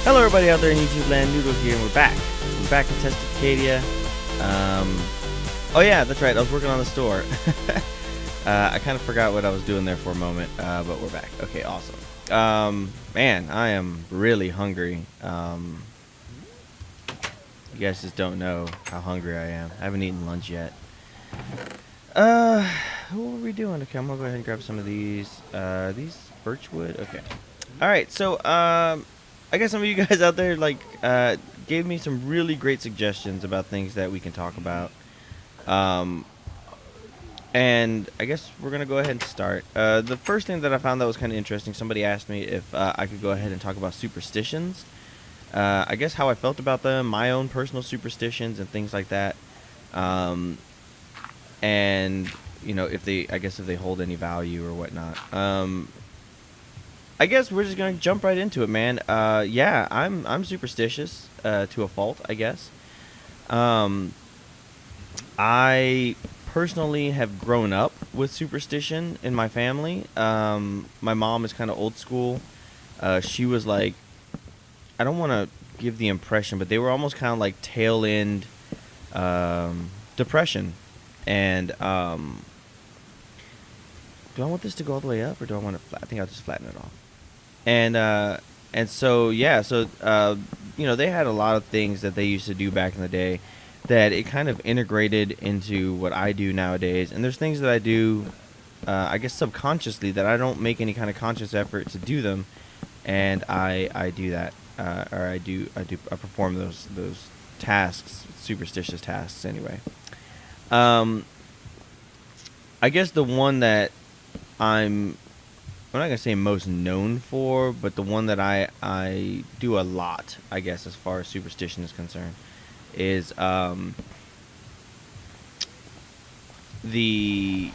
Hello everybody out there in YouTube land, Noodle here, and we're back. We're back in Testicadia. Oh yeah, that's right, I was working on the store. I kind of forgot what I was doing there for a moment, but we're back. Okay, awesome. Man, I am really hungry. You guys just don't know how hungry I am. I haven't eaten lunch yet. What were we doing? Okay, I'm gonna go ahead and grab some of these birchwood. Okay. Alright, so, I guess some of you guys out there, gave me some really great suggestions about things that we can talk about. And I guess we're going to go ahead and start. The first thing that I found that was kind of interesting, somebody asked me if I could go ahead and talk about superstitions. I guess how I felt about them, my own personal superstitions and things like that. And, you know, if they hold any value or whatnot. I guess we're just gonna jump right into it, man. Yeah, I'm superstitious to a fault, I guess. I personally have grown up with superstition in my family. My mom is kind of old school. She was like, I don't want to give the impression, but they were almost kind of like tail end depression. And do I want this to go all the way up, or do I want to? I think I'll just flatten it off. And so yeah, so you know, they had a lot of things that they used to do back in the day that it kind of integrated into what I do nowadays. And there's things that I do, I guess subconsciously, that I don't make any kind of conscious effort to do them, and I do that, or I perform those tasks, superstitious tasks anyway. I guess the one that I'm not going to say most known for, but the one that I do a lot, I guess, as far as superstition is concerned, is the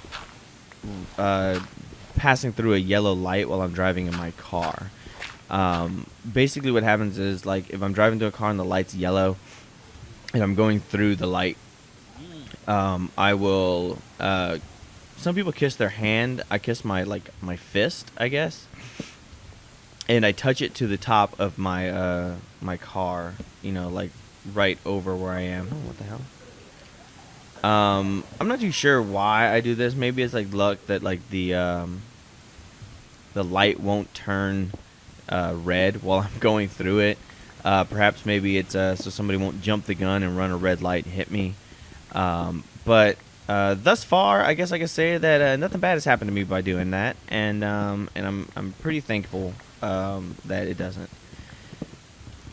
passing through a yellow light while I'm driving in my car. Basically what happens is, like, if I'm driving to a car and the light's yellow and I'm going through the light, I will... some people kiss their hand. I kiss my fist, I guess, and I touch it to the top of my my car. You know, like right over where I am. Oh, what the hell? I'm not too sure why I do this. Maybe it's like luck that like the light won't turn red while I'm going through it. Perhaps maybe it's so somebody won't jump the gun and run a red light and hit me. But thus far, I guess I can say that nothing bad has happened to me by doing that, and I'm pretty thankful that it doesn't.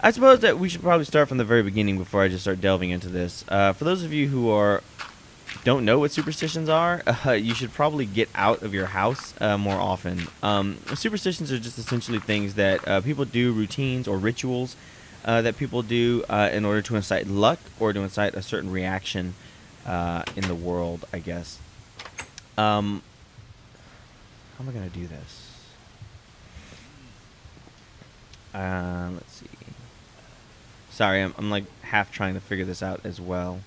I suppose that we should probably start from the very beginning before I just start delving into this. For those of you who don't know what superstitions are, you should probably get out of your house more often. Superstitions are just essentially things that people do, routines or rituals that people do in order to incite luck or to incite a certain reaction in the world, I guess. How am I gonna do this? Let's see. Sorry, I'm like half trying to figure this out as well.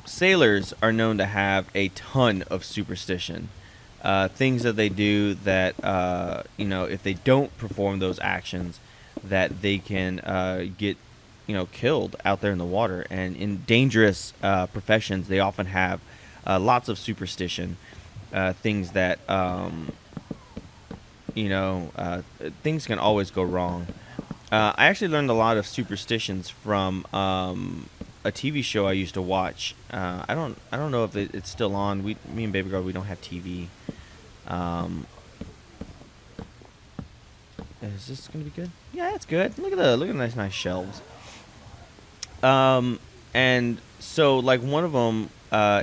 Sailors are known to have a ton of superstition. Things that they do that, you know, if they don't perform those actions, that they can get, you know, killed out there in the water. And in dangerous professions, they often have lots of superstition, things that you know, things can always go wrong. I actually learned a lot of superstitions from a TV show I used to watch. I don't know if it's still on. Me and Baby Girl, we don't have TV. Is this gonna be good? Yeah, it's good. Look at the nice shelves. And so, like, one of them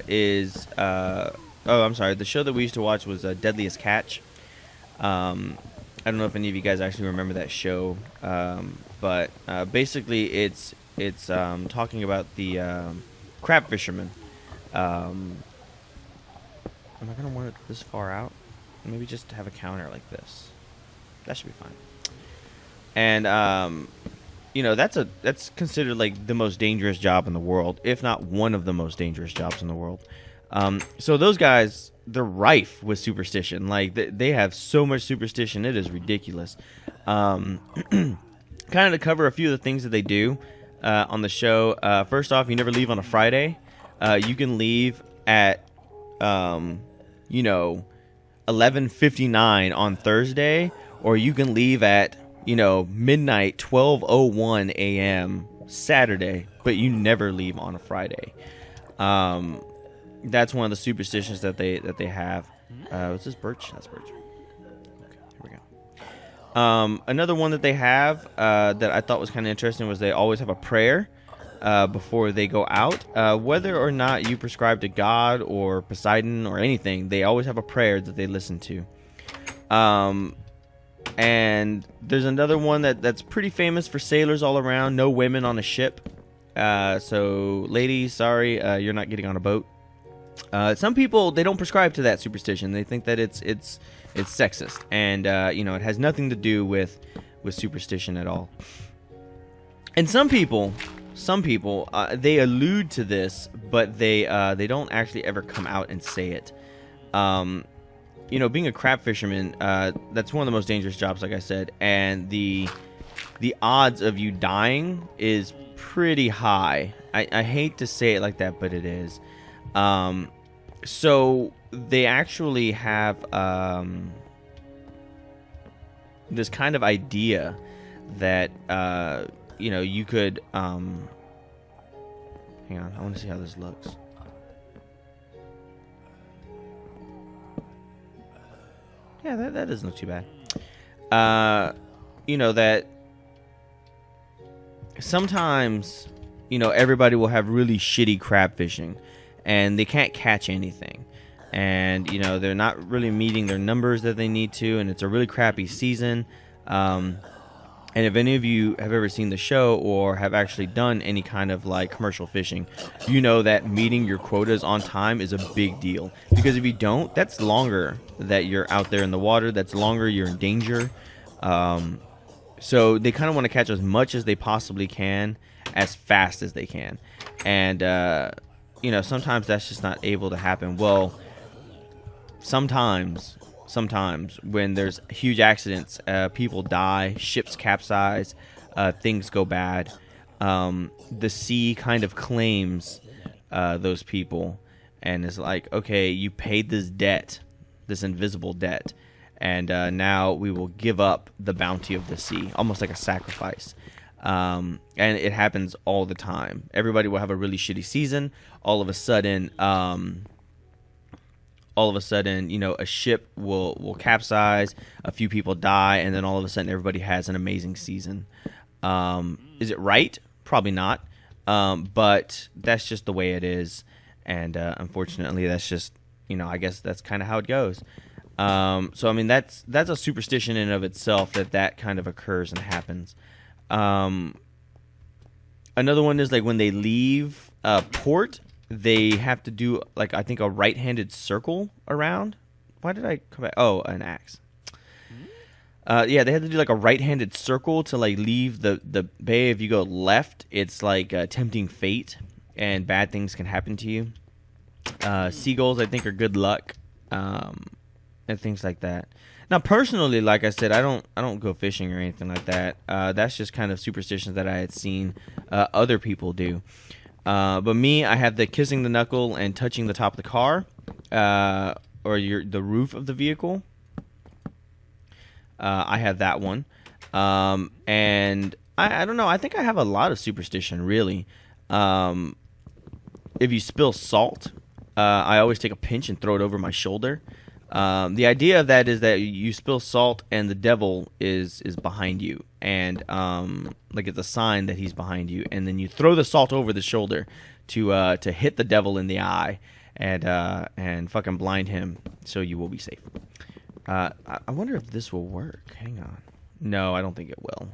is oh, I'm sorry, the show that we used to watch was Deadliest Catch. I don't know if any of you guys actually remember that show, but basically it's talking about the crab fishermen. Am I gonna want it this far out? Maybe just have a counter like this. That should be fine. And you know, that's considered like the most dangerous job in the world, if not one of the most dangerous jobs in the world. So those guys, they're rife with superstition. Like they have so much superstition, it is ridiculous. Kind of to cover a few of the things that they do on the show. First off, you never leave on a Friday. You can leave at, 11:59 on Thursday, or you can leave at midnight 12:01 a.m. Saturday, but you never leave on a Friday. That's one of the superstitions that they have. What's this, birch? That's birch. Okay, here we go. Another one that they have that I thought was kind of interesting was they always have a prayer before they go out. Whether or not you prescribe to God or Poseidon or anything, they always have a prayer that they listen to. And there's another one that's pretty famous for sailors all around: no women on a ship. So ladies, sorry, you're not getting on a boat. Some people, they don't prescribe to that superstition. They think that it's sexist, and it has nothing to do with superstition at all. And some people they allude to this, but they don't actually ever come out and say it. Being a crab fisherman, that's one of the most dangerous jobs, like I said, and the odds of you dying is pretty high. I hate to say it like that, but it is. So they actually have this kind of idea that you could hang on, I want to see how this looks. Yeah, that doesn't look too bad. That sometimes everybody will have really shitty crab fishing, and they can't catch anything, and they're not really meeting their numbers that they need to, and it's a really crappy season. And if any of you have ever seen the show or have actually done any kind of like commercial fishing, you know that meeting your quotas on time is a big deal, because if you don't, that's longer that you're out there in the water, that's longer you're in danger. So they kind of want to catch as much as they possibly can as fast as they can, and sometimes that's just not able to happen. Well, sometimes when there's huge accidents, people die, ships capsize, things go bad, the sea kind of claims those people and is like, okay, you paid this debt, this invisible debt, and now we will give up the bounty of the sea, almost like a sacrifice. And it happens all the time. Everybody will have a really shitty season. All of a sudden, a ship will capsize, a few people die, and then all of a sudden everybody has an amazing season. Is it right? Probably not. But that's just the way it is. And unfortunately, that's just, I guess that's kind of how it goes. So, I mean, that's a superstition in and of itself that kind of occurs and happens. Another one is like when they leave port, they have to do, like, I think a right-handed circle around. Why did I come back? Oh, an axe. Yeah, they have to do like a right-handed circle to like leave the bay. If you go left, it's like tempting fate, and bad things can happen to you. Seagulls, I think, are good luck, and things like that. Now, personally, like I said, I don't go fishing or anything like that. That's just kind of superstitions that I had seen other people do. But me, I have the kissing the knuckle and touching the top of the car, or the roof of the vehicle. I have that one. And I don't know. I think I have a lot of superstition, really. If you spill salt, I always take a pinch and throw it over my shoulder. The idea of that is that you spill salt and the devil is behind you, and like it's a sign that he's behind you, and then you throw the salt over the shoulder to hit the devil in the eye and fucking blind him, so you will be safe. I wonder if this will work. Hang on. No, I don't think it will.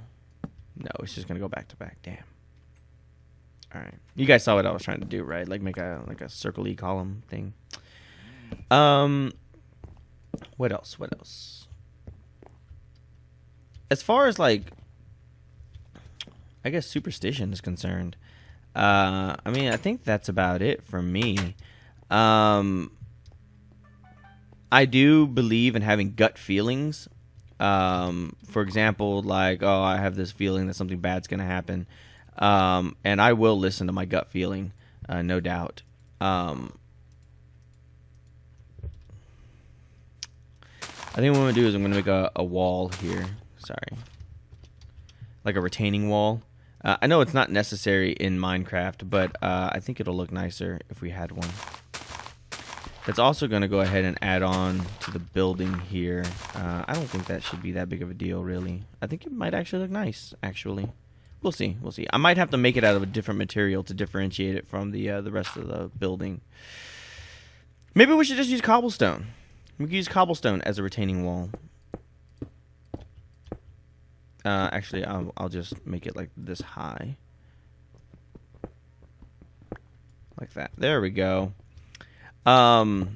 No, it's just gonna go back to back. Damn. All right, you guys saw what I was trying to do, right? Like make a circle-y column thing. What else? As far as like, I guess superstition is concerned, I mean, I think that's about it for me. I do believe in having gut feelings. For example, like, oh, I have this feeling that something bad's going to happen. And I will listen to my gut feeling, no doubt. I think what I'm going to do is I'm going to make a wall here. Sorry. Like a retaining wall. I know it's not necessary in Minecraft, but I think it'll look nicer if we had one. That's also going to go ahead and add on to the building here. I don't think that should be that big of a deal, really. I think it might actually look nice, actually. We'll see. We'll see. I might have to make it out of a different material to differentiate it from the rest of the building. Maybe we should just use cobblestone. We can use cobblestone as a retaining wall. Actually, I'll just make it like this high. Like that. There we go. What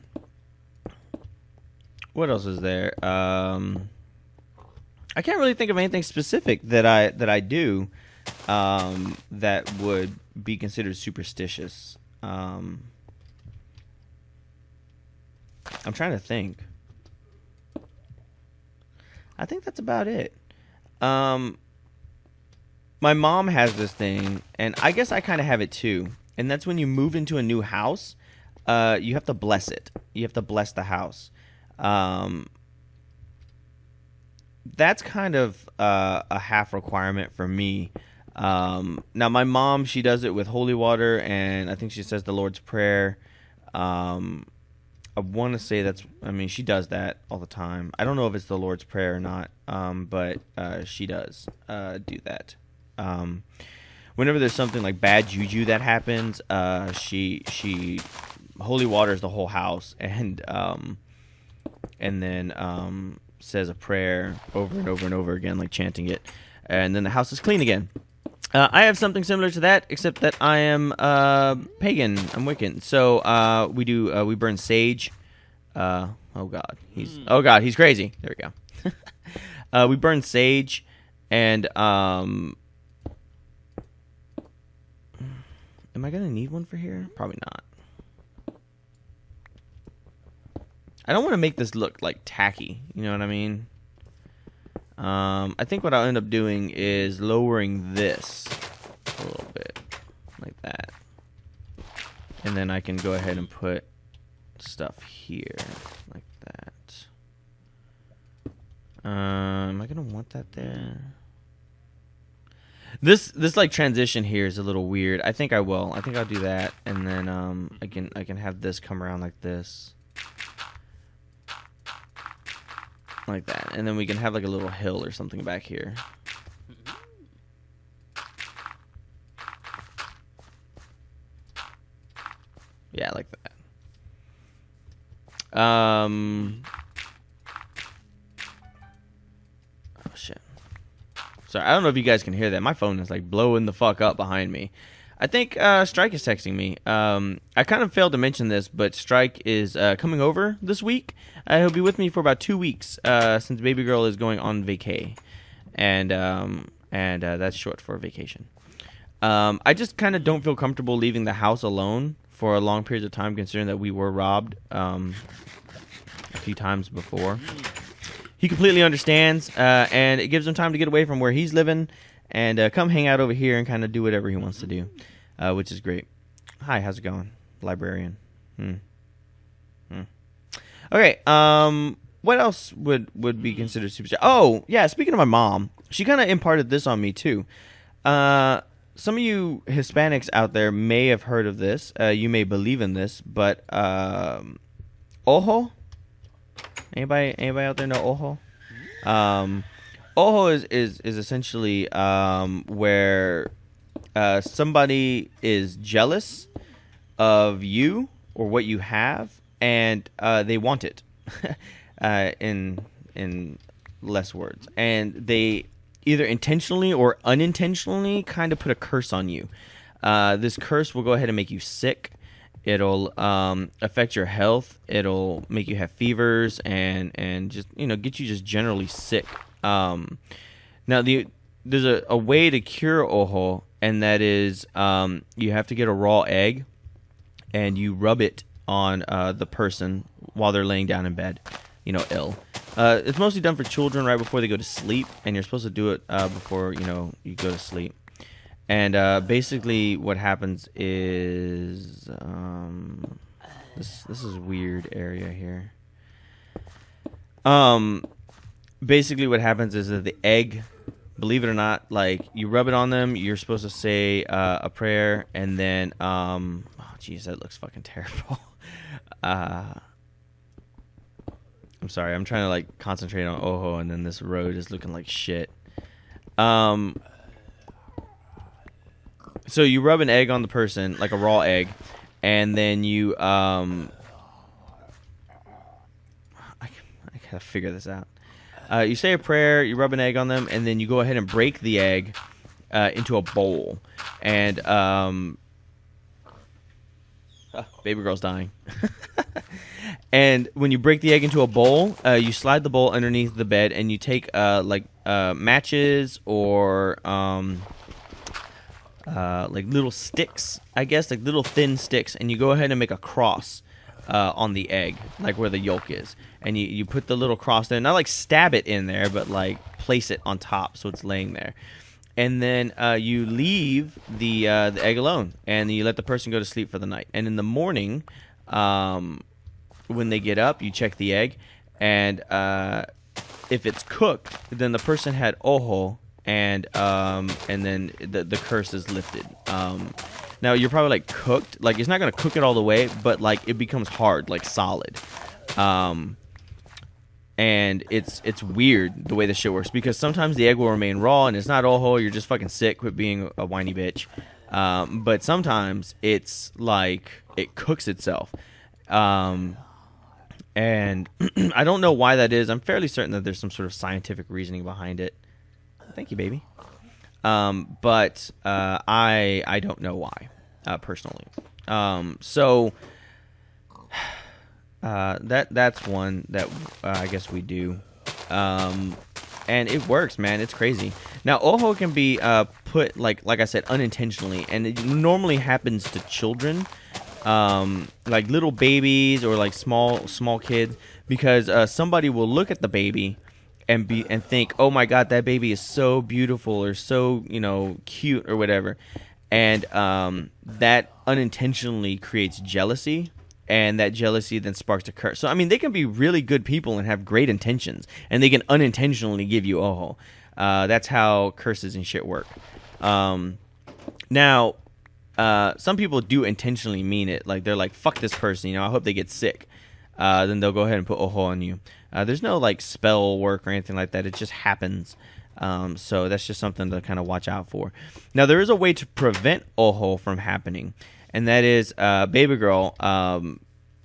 else is there? I can't really think of anything specific that I do that would be considered superstitious. I'm trying to think. I think that's about it. My mom has this thing, and I guess I kind of have it too. And that's when you move into a new house, you have to bless it. You have to bless the house. That's kind of a half requirement for me. Now, my mom, she does it with holy water, and I think she says the Lord's Prayer. I want to say she does that all the time. I don't know if it's the Lord's Prayer or not, but she does do that. Whenever there's something like bad juju that happens, she holy waters the whole house, and then says a prayer over and over and over again, like chanting it, and then the house is clean again. I have something similar to that, except that I am pagan. I'm Wiccan. So we burn sage. Oh God, he's crazy. There we go. We burn sage, and am I gonna need one for here? Probably not. I don't want to make this look like tacky. You know what I mean? I think what I'll end up doing is lowering this a little bit, like that. And then I can go ahead and put stuff here, like that. Am I going to want that there? This like transition here is a little weird. I think I will. I think I'll do that, and then I can have this come around like this. Like that, and then we can have like a little hill or something back here. Yeah, like that. Oh shit. Sorry, I don't know if you guys can hear that. My phone is like blowing the fuck up behind me. I think Strike is texting me. I kind of failed to mention this, but Strike is coming over this week. He'll be with me for about 2 weeks since baby girl is going on vacay, and that's short for vacation. I just kind of don't feel comfortable leaving the house alone for a long period of time, considering that we were robbed a few times before. He completely understands, and it gives him time to get away from where he's living and come hang out over here and kind of do whatever he wants to do, which is great. Hi, how's it going, librarian? Okay, what else would be considered superstition? Oh, yeah, speaking of my mom, she kind of imparted this on me, too. Some of you Hispanics out there may have heard of this. You may believe in this, but ojo? Anybody out there know ojo? Ojo is essentially where somebody is jealous of you or what you have, and they want it, in less words, and they either intentionally or unintentionally kind of put a curse on you. This curse will go ahead and make you sick. It'll affect your health. It'll make you have fevers and just get you just generally sick. Now there's a way to cure ojo, and that is you have to get a raw egg and you rub it on the person while they're laying down in bed, ill. It's mostly done for children right before they go to sleep, and you're supposed to do it before you go to sleep. And basically, what happens is this is a weird area here. Basically, what happens is that the egg, believe it or not, like you rub it on them, you're supposed to say a prayer, and then oh jeez, that looks fucking terrible. I'm sorry, I'm trying to like concentrate on Ojo, and then this road is looking like shit. So you rub an egg on the person, like a raw egg, and then you I gotta figure this out. You say a prayer, you rub an egg on them, and then you go ahead and break the egg into a bowl. And baby girl's dying. And when you break the egg into a bowl, you slide the bowl underneath the bed, and you take matches or like little sticks, I guess, like little thin sticks, and you go ahead and make a cross on the egg, like where the yolk is, and you put the little cross there, not like stab it in there, but like place it on top so it's laying there, and then you leave the egg alone, and you let the person go to sleep for the night. And in the morning, when they get up, you check the egg, and if it's cooked, then the person had ojo, and then the curse is lifted. Now you're probably like cooked, like it's not gonna cook it all the way, but like it becomes hard, like solid. And it's weird the way this shit works, because sometimes the egg will remain raw and it's not ojo, you're just fucking sick, quit being a whiny bitch. But sometimes it's like it cooks itself. And I don't know why that is. I'm fairly certain that there's some sort of scientific reasoning behind it. Thank you, baby. But I don't know why, personally. So that's one that I guess we do. And it works, man. It's crazy. Now, ojo can be put, like I said, unintentionally, and it normally happens to children, like little babies or like small kids, because somebody will look at the baby and think, oh my god, that baby is so beautiful or so cute or whatever, and that unintentionally creates jealousy, and that jealousy then sparks a curse. So I mean, they can be really good people and have great intentions, and they can unintentionally give you ojo. That's how curses and shit work. Now, some people do intentionally mean it, like they're like, fuck this person, I hope they get sick. Then they'll go ahead and put ojo on you. There's no like spell work or anything like that. It just happens. So that's just something to kind of watch out for. Now, there is a way to prevent ojo from happening, and that is baby girl.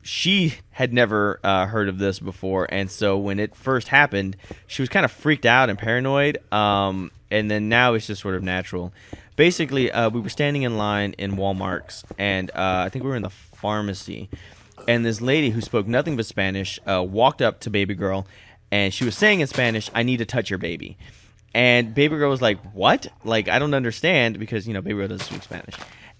She had never heard of this before, and so when it first happened, she was kind of freaked out and paranoid. And then now it's just sort of natural. Basically, we were standing in line in Walmart's, and I think we were in the pharmacy. And this lady who spoke nothing but Spanish walked up to baby girl, and she was saying in Spanish, "I need to touch your baby." And baby girl was like, "What? Like, I don't understand," because baby girl doesn't speak Spanish.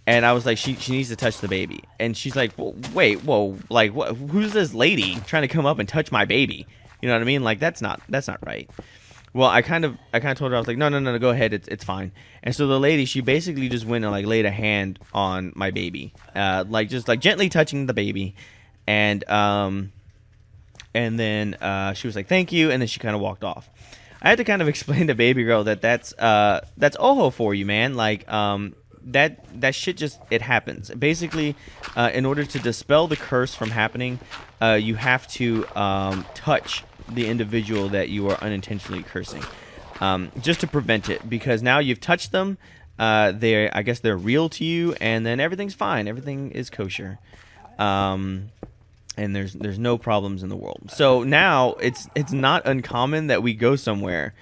And I was like, she needs to touch the baby. And she's like, well, wait, whoa, like, what? Who's this lady trying to come up and touch my baby? You know what I mean? Like, that's not right. Well, I kind of told her, I was like, no, go ahead, it's fine. And so the lady, she basically just went and like laid a hand on my baby, like just like gently touching the baby, and then she was like, thank you, and then she kind of walked off. I had to kind of explain to baby girl that's ojo for you, man. Like that shit just, it happens. Basically, in order to dispel the curse from happening, you have to touch the individual that you are unintentionally cursing, just to prevent it, because now you've touched them. I guess they're real to you, and then everything's fine. Everything is kosher, and there's no problems in the world. So now it's not uncommon that we go somewhere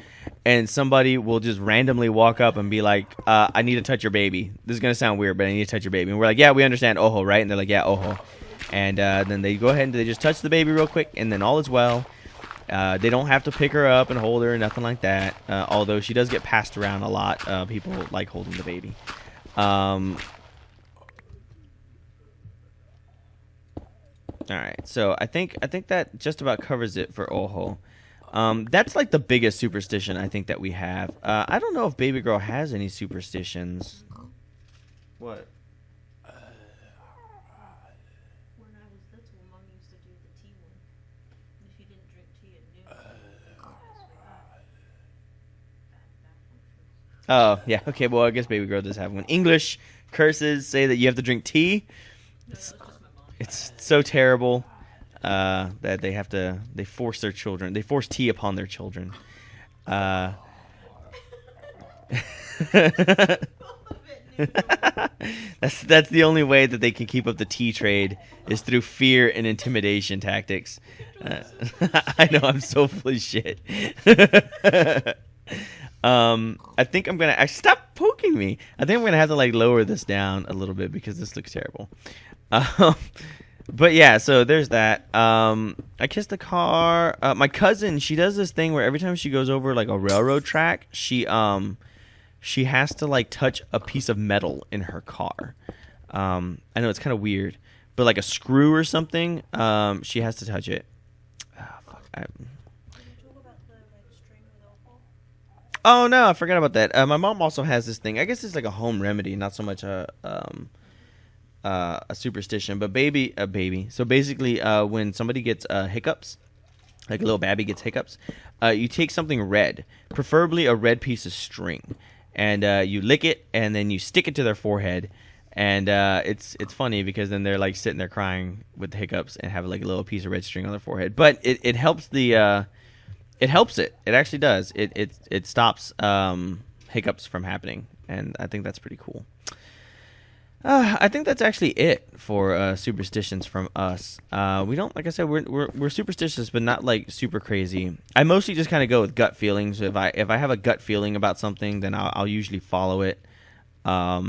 and somebody will just randomly walk up and be like, I need to touch your baby. This is gonna sound weird, but I need to touch your baby. And we're like, yeah, we understand ojo, right? And they're like, yeah, ojo. And then they go ahead and they just touch the baby real quick, and then all is well. They don't have to pick her up and hold her or nothing like that, although she does get passed around a lot. People like holding the baby. All right, so I think that just about covers it for Oho. That's like the biggest superstition I think that we have. I don't know if baby girl has any superstitions. What? When I was little, Mum used to do the tea one. If you didn't drink tea at noon, that functions. Oh yeah, okay. Well, I guess baby girl does have one. English curses say that you have to drink tea. No, that was just my mom. It's so terrible that they force their children. They force tea upon their children. Uh, that's the only way that they can keep up the tea trade is through fear and intimidation tactics. I know I'm so full of shit. I think I'm gonna stop poking me. I think I'm gonna have to like lower this down a little bit because this looks terrible. Um, but yeah, so there's that. I kissed the car. My cousin, she does this thing where every time she goes over like a railroad track, she has to like touch a piece of metal in her car. I know it's kind of weird, but like a screw or something, she has to touch it. Fuck. Can you talk about the red string with alcohol? Oh no, I forgot about that. My mom also has this thing. I guess it's like a home remedy, not so much a superstition, but a baby. So basically, when somebody gets hiccups, like a little baby gets hiccups, you take something red, preferably a red piece of string, and you lick it, and then you stick it to their forehead, and it's funny because then they're like sitting there crying with the hiccups and have like a little piece of red string on their forehead. But it helps it helps it. It actually does. It stops hiccups from happening, and I think that's pretty cool. I think that's actually it for superstitions from us. We don't, like I said, we're superstitious, but not like super crazy. I mostly just kind of go with gut feelings. If I have a gut feeling about something, then I'll usually follow it. But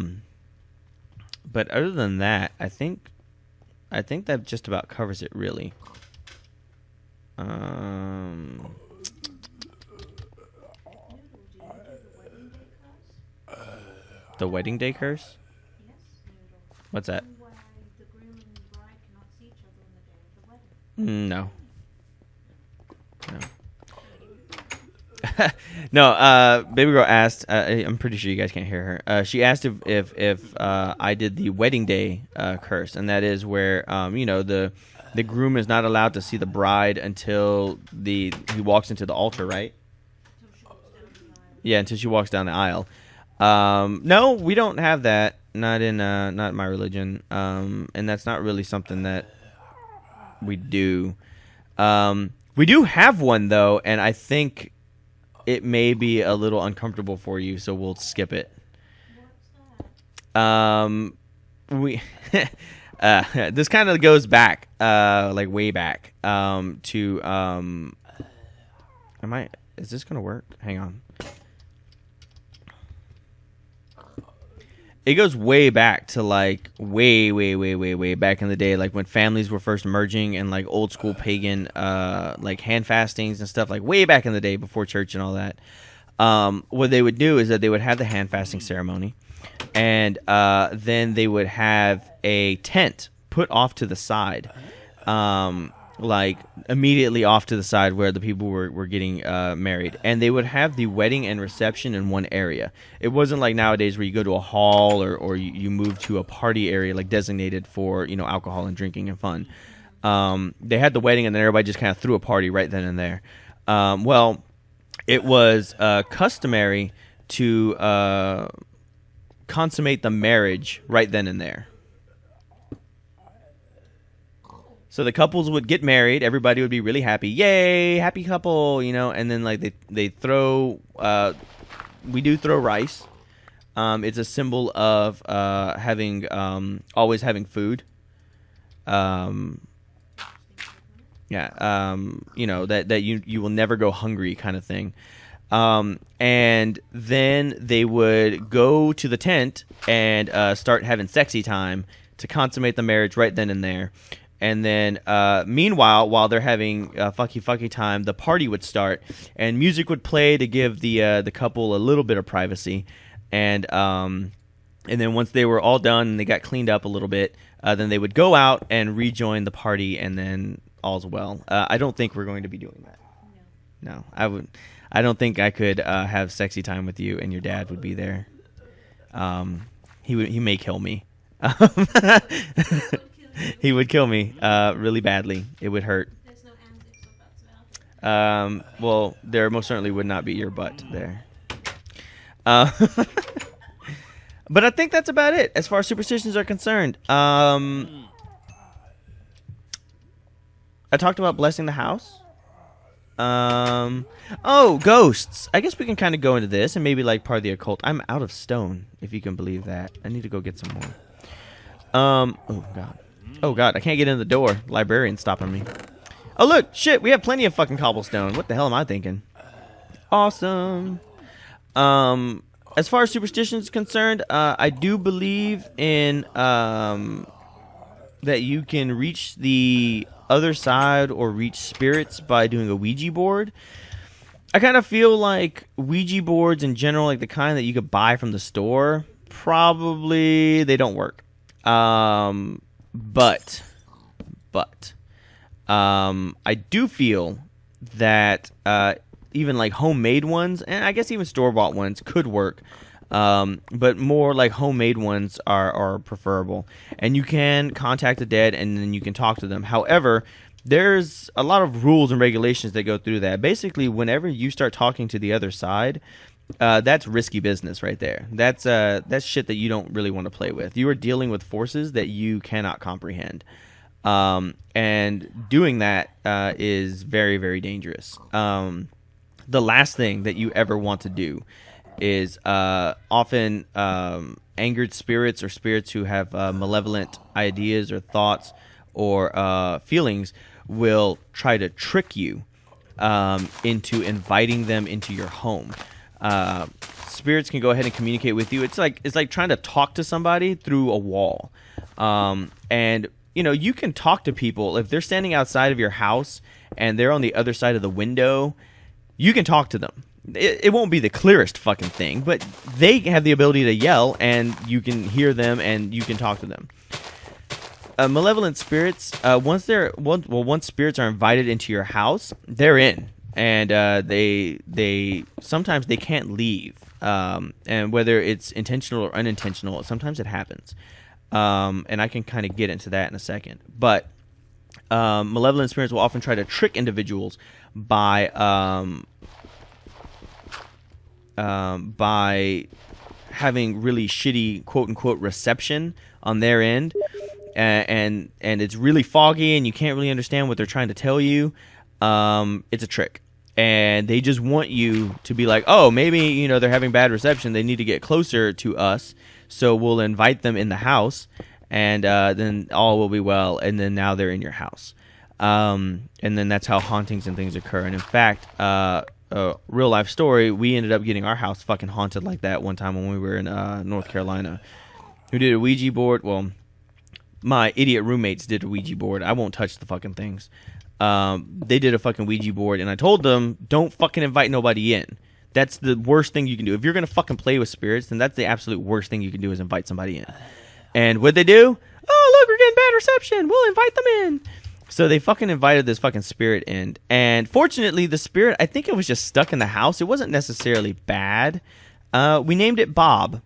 other than that, I think that just about covers it, really. Noodle, do you do The the wedding day curse? wedding day curse? Yes, Noodle. What's that? Why the groom and bride cannot see each other on the day of the wedding. No. No, baby girl asked. I'm pretty sure you guys can't hear her. She asked if I did the wedding day curse, and that is where the groom is not allowed to see the bride until he walks into the altar, right? Until she walks down the aisle. Yeah, until she walks down the aisle. No, we don't have that. Not in my religion. And that's not really something that we do. We do have one though, and I think it may be a little uncomfortable for you, so we'll skip it. What's that? We this kind of goes back, like way back, to is this gonna work? Hang on. It goes way back to like way back in the day, like when families were first merging and like old school pagan like hand fastings and stuff, like way back in the day before church and all that. What they would do is that they would have the hand fasting ceremony, and then they would have a tent put off to the side, like immediately off to the side where the people were getting married, and they would have the wedding and reception in one area. It wasn't like nowadays where you go to a hall or you move to a party area like designated for alcohol and drinking and fun. They had the wedding, and then everybody just kind of threw a party right then and there. Well, it was customary to consummate the marriage right then and there. So the couples would get married, everybody would be really happy, yay, happy couple, and then like they throw, we do throw rice. It's a symbol of having always having food. Yeah, that you will never go hungry kind of thing. And then they would go to the tent and start having sexy time to consummate the marriage right then and there. And then, meanwhile, while they're having fucky time, the party would start, and music would play to give the couple a little bit of privacy. And And then once they were all done and they got cleaned up a little bit, then they would go out and rejoin the party, and then all's well. I don't think we're going to be doing that. No, I would. I don't think I could have sexy time with you and your dad would be there. He may kill me. He would kill me really badly. It would hurt. There's no antics about that. Well, there most certainly would not be your butt there. But I think that's about it as far as superstitions are concerned. I talked about blessing the house. Oh, ghosts. I guess we can kind of go into this and maybe like part of the occult. I'm out of stone, if you can believe that. I need to go get some more. Oh god, I can't get in the door. Librarian's stopping me. Oh look, shit, we have plenty of fucking cobblestone. What the hell am I thinking? Awesome. As far as superstitions concerned, I do believe in that you can reach the other side or reach spirits by doing a Ouija board. I kind of feel like Ouija boards in general, like the kind that you could buy from the store, probably they don't work. But I do feel that even like homemade ones, and I guess even store-bought ones could work. But more like homemade ones are preferable. And you can contact the dead and then you can talk to them. However, there's a lot of rules and regulations that go through that. Basically, whenever you start talking to the other side, that's risky business right there. That's shit that you don't really want to play with. You are dealing with forces that you cannot comprehend. And doing that is very, very dangerous. The last thing that you ever want to do is often angered spirits or spirits who have malevolent ideas or thoughts or feelings will try to trick you into inviting them into your home. Spirits can go ahead and communicate with you. It's like trying to talk to somebody through a wall. And you know, you can talk to people if they're standing outside of your house and they're on the other side of the window. You can talk to them. It won't be the clearest fucking thing, but they have the ability to yell, and you can hear them, and you can talk to them. Malevolent spirits, once spirits are invited into your house, they're in, and they sometimes they can't leave, and whether it's intentional or unintentional, sometimes it happens, and I can kind of get into that in a second. But malevolent spirits will often try to trick individuals by having really shitty quote unquote reception on their end, and it's really foggy and you can't really understand what they're trying to tell you. It's a trick, and they just want you to be like, oh, maybe, you know, they're having bad reception, they need to get closer to us, so we'll invite them in the house, and then all will be well, and then now they're in your house. And then that's how hauntings and things occur. And in fact, real life story, we ended up getting our house fucking haunted like that one time when we were in North Carolina. We did a Ouija board. Well, my idiot roommates did a Ouija board. I won't touch the fucking things. They did a fucking Ouija board, and I told them, don't fucking invite nobody in. That's the worst thing you can do. If you're going to fucking play with spirits, then that's the absolute worst thing you can do is invite somebody in. And what'd they do? Oh, look, we're getting bad reception. We'll invite them in. So they fucking invited this fucking spirit in. And fortunately, the spirit, I think it was just stuck in the house. It wasn't necessarily bad. We named it Bob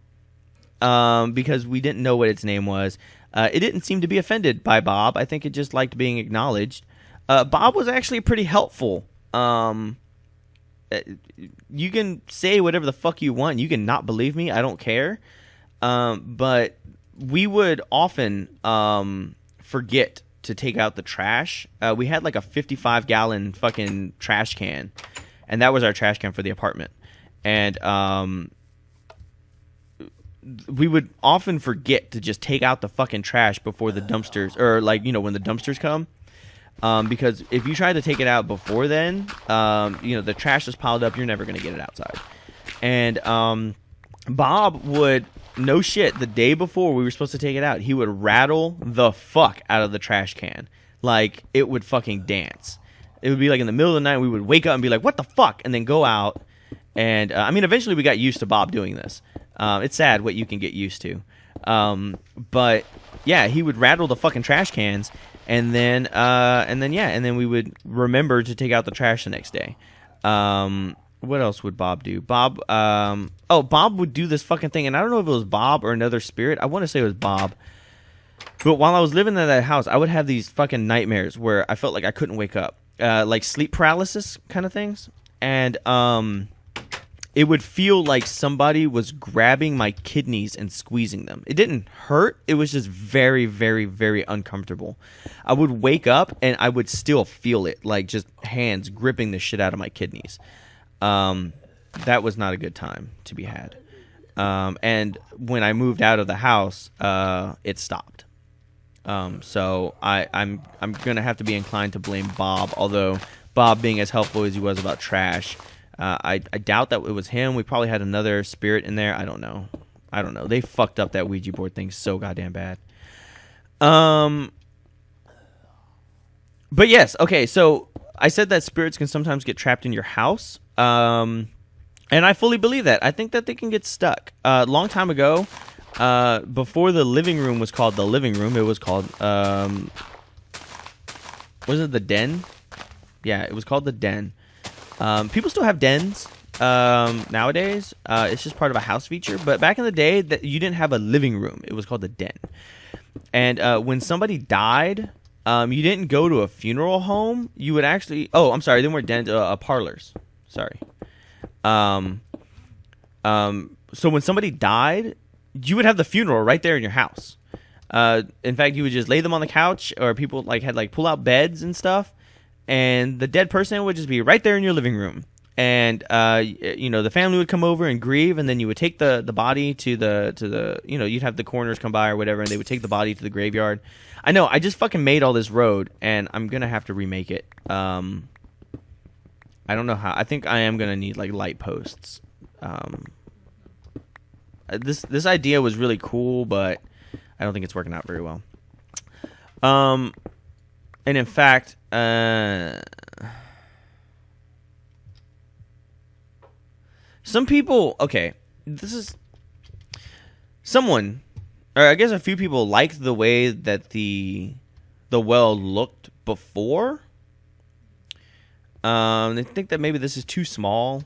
because we didn't know what its name was. It didn't seem to be offended by Bob. I think it just liked being acknowledged. Bob was actually pretty helpful. You can say whatever the fuck you want. You can not believe me. I don't care. But we would often forget to take out the trash. We had like a 55-gallon fucking trash can, and that was our trash can for the apartment. And we would often forget to just take out the fucking trash before the dumpsters, or like, you know, when the dumpsters come. Because if you try to take it out before then, you know, the trash is piled up. You're never going to get it outside. And Bob would, no shit, the day before we were supposed to take it out, he would rattle the fuck out of the trash can. Like, it would fucking dance. It would be like in the middle of the night, we would wake up and be like, what the fuck? And then go out. And, I mean, eventually we got used to Bob doing this. It's sad what you can get used to. But yeah, he would rattle the fucking trash cans, and then we would remember to take out the trash the next day. What else would Bob do? Bob would do this fucking thing, and I don't know if it was Bob or another spirit. I want to say it was Bob. But while I was living in that house, I would have these fucking nightmares where I felt like I couldn't wake up, like sleep paralysis kind of things, and it would feel like somebody was grabbing my kidneys and squeezing them. It didn't hurt. It was just very, very, very uncomfortable. I would wake up and I would still feel it, like just hands gripping the shit out of my kidneys. That was not a good time to be had. And when I moved out of the house, it stopped. So I'm gonna have to be inclined to blame Bob, although Bob, being as helpful as he was about trash, I doubt that it was him. We probably had another spirit in there. I don't know. They fucked up that Ouija board thing so goddamn bad. But yes, okay, so I said that spirits can sometimes get trapped in your house. And I fully believe that. I think that they can get stuck. A long time ago, before the living room was called the living room, it was called, was it the den? Yeah, it was called the den. People still have dens nowadays. It's just part of a house feature. But back in the day, that you didn't have a living room. It was called the den. And when somebody died, you didn't go to a funeral home. You would actually... Oh, I'm sorry. They weren't dens. Parlors. Sorry. So when somebody died, you would have the funeral right there in your house. In fact, you would just lay them on the couch, or people had pull out beds and stuff, and the dead person would just be right there in your living room. And the family would come over and grieve, and then you would take the body to the you'd have the coroners come by or whatever, and they would take the body to the graveyard. I know, I just fucking made all this road, and I'm gonna have to remake it. I don't know how. I think I am gonna need light posts. This idea was really cool, but I don't think it's working out very well. And in fact, some people. Okay, this is someone, or I guess a few people liked the way that the well looked before. They think that maybe this is too small,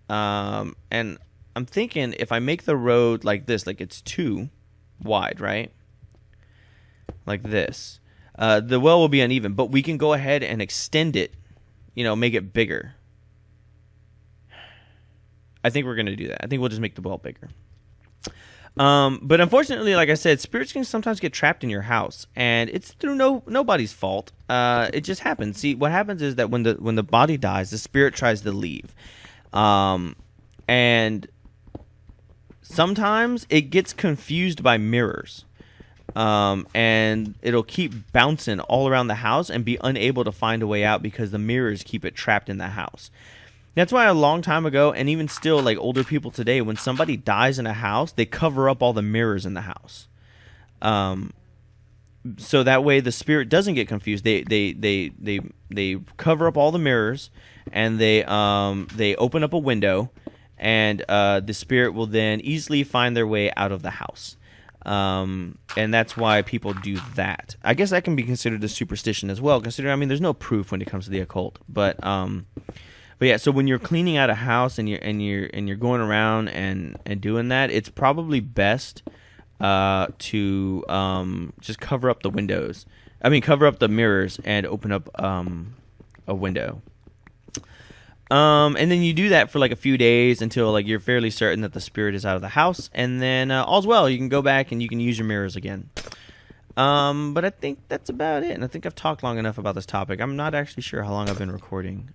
and I'm thinking if I make the road like this, like it's too wide, right? Like this, the well will be uneven, but we can go ahead and extend it, make it bigger. I think we're gonna do that. I think we'll just make the well bigger. But unfortunately, like I said, spirits can sometimes get trapped in your house, and it's through nobody's fault. It just happens. See, what happens is that when the body dies, the spirit tries to leave, and sometimes it gets confused by mirrors, and it'll keep bouncing all around the house and be unable to find a way out because the mirrors keep it trapped in the house. That's why a long time ago, and even still, older people today, when somebody dies in a house, they cover up all the mirrors in the house, so that way the spirit doesn't get confused. They cover up all the mirrors, and they open up a window, and the spirit will then easily find their way out of the house, and that's why people do that. I guess that can be considered a superstition as well. Considering, there's no proof when it comes to the occult, but yeah, so when you're cleaning out a house and you're going around and doing that, it's probably best to just cover up the windows. Cover up the mirrors and open up a window. And then you do that for a few days until you're fairly certain that the spirit is out of the house, and then all's well. You can go back and you can use your mirrors again. But I think that's about it, and I think I've talked long enough about this topic. I'm not actually sure how long I've been recording.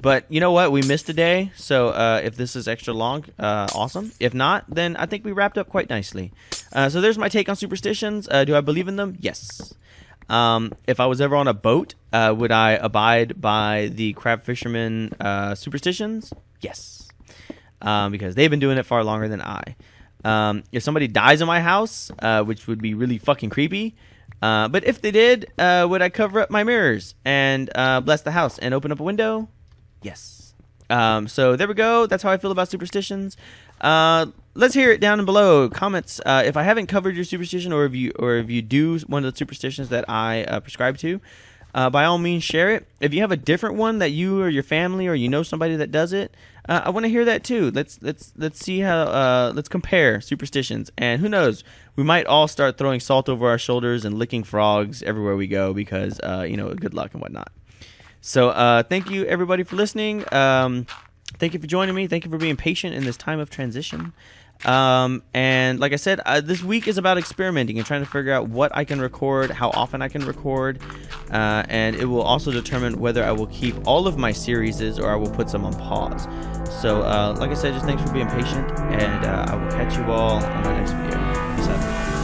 But you know what? We missed a day, so if this is extra long, awesome. If not, then I think we wrapped up quite nicely. So there's my take on superstitions. Do I believe in them? Yes. If I was ever on a boat, would I abide by the crab fisherman superstitions? Yes. Because they've been doing it far longer than I. If somebody dies in my house, which would be really fucking creepy, but if they did, would I cover up my mirrors and bless the house and open up a window? Yes. So there we go. That's how I feel about superstitions. Let's hear it down below. Comments. If I haven't covered your superstition, or if you do one of the superstitions that I prescribe to, by all means share it. If you have a different one that you or your family or you know somebody that does it, I want to hear that too. Let's see how let's compare superstitions, and who knows, we might all start throwing salt over our shoulders and licking frogs everywhere we go because good luck and whatnot. So thank you everybody for listening. Thank you for joining me. Thank you for being patient in this time of transition. And like I said, this week is about experimenting and trying to figure out what I can record, how often I can record, and it will also determine whether I will keep all of my series or I will put some on pause. So like I said, just thanks for being patient, and I will catch you all on the next video. Peace out.